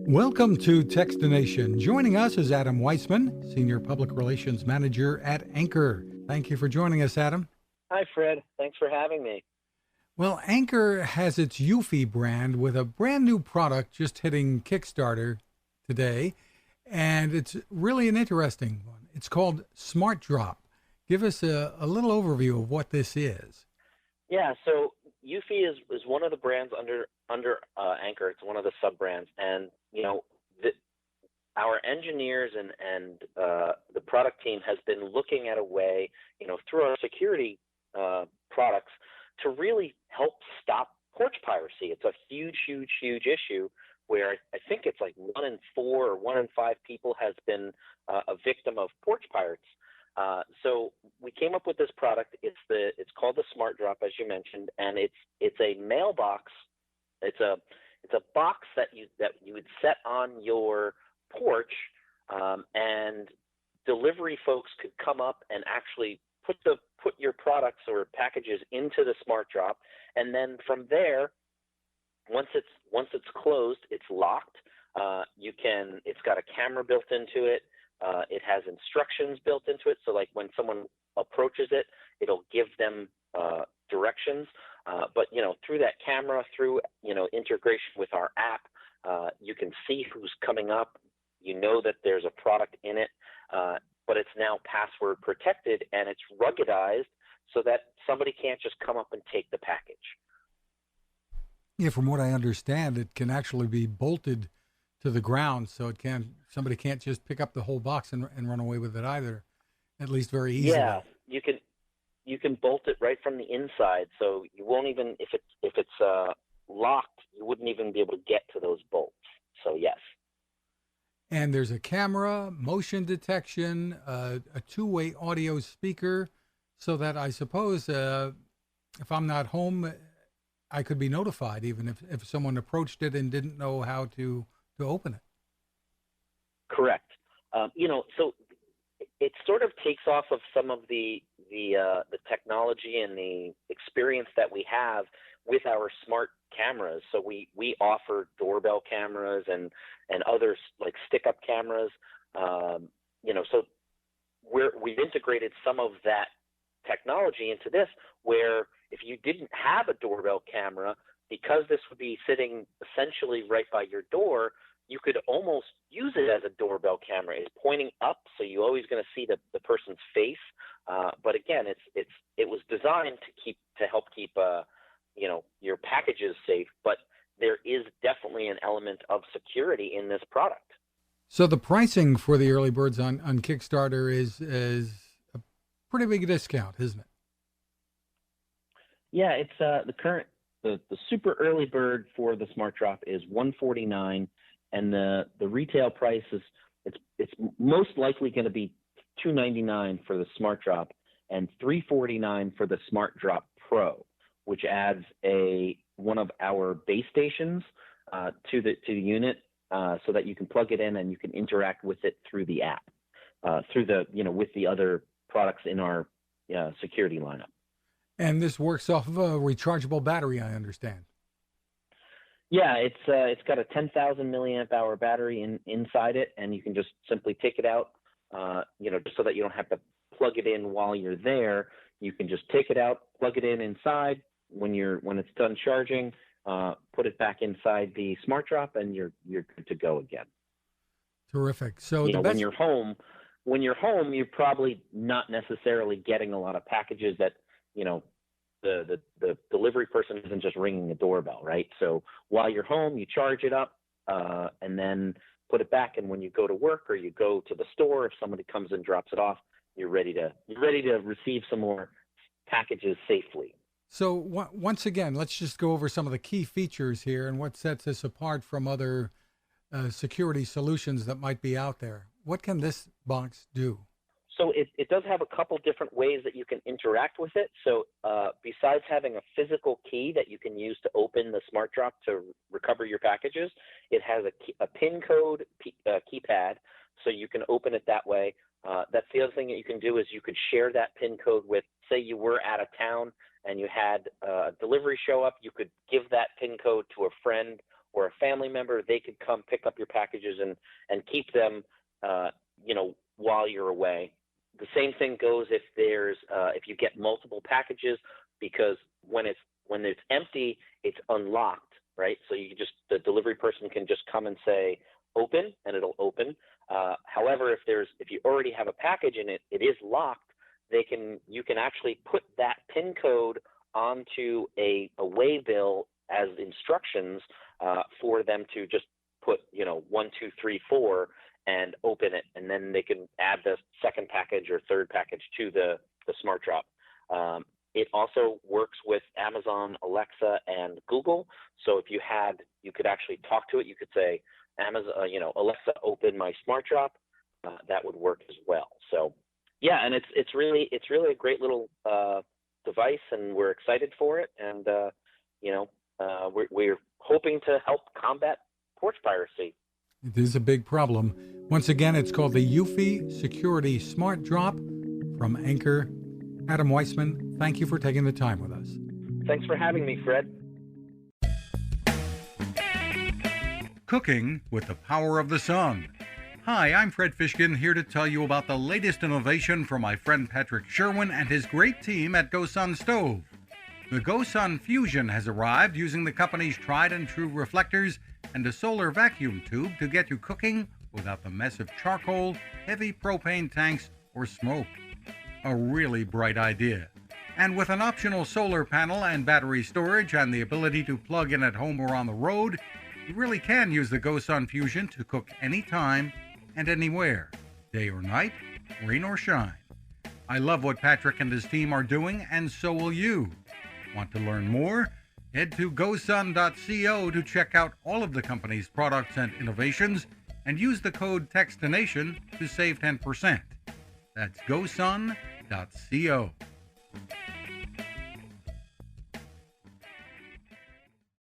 Welcome to Techstination. Joining us is Adam Weissman, Senior Public Relations Manager at Anker. Thank you for joining us, Adam. Hi, Fred. Thanks for having me. Well, Anker has its Eufy brand with a brand new product just hitting Kickstarter today, and it's really an interesting one. It's called SmartDrop. Give us a little overview of what this is. Yeah, so Eufy is one of the brands under Anker. It's one of the sub-brands, and our engineers and the product team has been looking at a way, through our security products to really help stop porch piracy. It's a huge issue where I think it's like 1 in 4 or 1 in 5 people has been a victim of porch pirates. So we came up with this product. It's called the SmartDrop, as you mentioned, and it's a mailbox. It's a box that you would set on your porch, and delivery folks could come up and actually put your products or packages into the SmartDrop, and then from there, once it's closed, it's locked. It's got a camera built into it. It has instructions built into it, so like when someone approaches it, it'll give them directions. But through that camera, through integration with our app, you can see who's coming up. You know that there's a product in it, but it's now password protected and it's ruggedized so that somebody can't just come up and take the package. Yeah, from what I understand, it can actually be bolted to the ground, so somebody can't just pick up the whole box and run away with it either, at least very easily. Yeah, you can bolt it right from the inside, so you won't even, if it's locked, you wouldn't even be able to get to those bolts. So yes. And there's a camera, motion detection, a two-way audio speaker, so that I suppose if I'm not home, I could be notified even if someone approached it and didn't know how to open it. Correct. So it sort of takes off of some of the technology and the experience that we have with our smart cameras. So we offer doorbell cameras and other like stick-up cameras. So we've integrated some of that technology into this, where if you didn't have a doorbell camera, because this would be sitting essentially right by your door, you could almost use it as a doorbell camera. It's pointing up, so you're always going to see the person's face. But again, it was designed to help keep your packages safe. But there is definitely an element of security in this product. So the pricing for the early birds on Kickstarter is a pretty big discount, isn't it? Yeah, it's the super early bird for the SmartDrop is $149, and the retail price is it's most likely going to be $299 for the SmartDrop and $349 for the SmartDrop Pro, which adds one of our base stations to the unit, so that you can plug it in and you can interact with it through the app, with the other products in our security lineup. And this works off of a rechargeable battery, I understand. Yeah, it's got a 10,000 milliamp hour battery inside it, and you can just simply take it out, just so that you don't have to plug it in while you're there. You can just take it out, plug it in inside. When it's done charging, put it back inside the SmartDrop, and you're good to go again. Terrific. So when you're home, you're probably not necessarily getting a lot of packages that the delivery person isn't just ringing the doorbell, right? So while you're home, you charge it up, and then put it back. And when you go to work or you go to the store, if somebody comes and drops it off, you're ready to receive some more packages safely. So once again, let's just go over some of the key features here and what sets us apart from other security solutions that might be out there. What can this box do? So it does have a couple different ways that you can interact with it. So besides having a physical key that you can use to open the SmartDrop to recover your packages, it has a PIN code keypad, so you can open it that way. That's the other thing that you can do is you could share that PIN code with, say you were out of town and you had a delivery show up, you could give that PIN code to a friend or a family member, they could come pick up your packages and keep them, while you're away. The same thing goes if you get multiple packages, because when it's empty, it's unlocked, right? So the delivery person can just come and say open, and it'll open. However, if you already have a package and it is locked, you can actually put that PIN code onto a waybill as instructions for them to just put 1, 2, 3, 4 and open it, and then they can add the second package or third package to the SmartDrop. It also works with Amazon, Alexa, and Google. So if you could actually talk to it. You could say, Amazon, Alexa, open my SmartDrop. That would work as well. So yeah, and it's really a great little device, and we're excited for it. And we're hoping to help combat porch piracy. It is a big problem. Once again, it's called the Eufy Security SmartDrop from Anker. Adam Weissman, thank you for taking the time with us. Thanks for having me, Fred. Cooking with the power of the sun. Hi, I'm Fred Fishkin, here to tell you about the latest innovation from my friend Patrick Sherwin and his great team at GoSun Stove. The GoSun Fusion has arrived using the company's tried and true reflectors and a solar vacuum tube to get you cooking without the mess of charcoal, heavy propane tanks, or smoke. A really bright idea. And with an optional solar panel and battery storage and the ability to plug in at home or on the road, you really can use the GoSun Fusion to cook anytime and anywhere, day or night, rain or shine. I love what Patrick and his team are doing, and so will you. Want to learn more? Head to gosun.co to check out all of the company's products and innovations, and use the code Techstination to save 10%. That's gosun.co.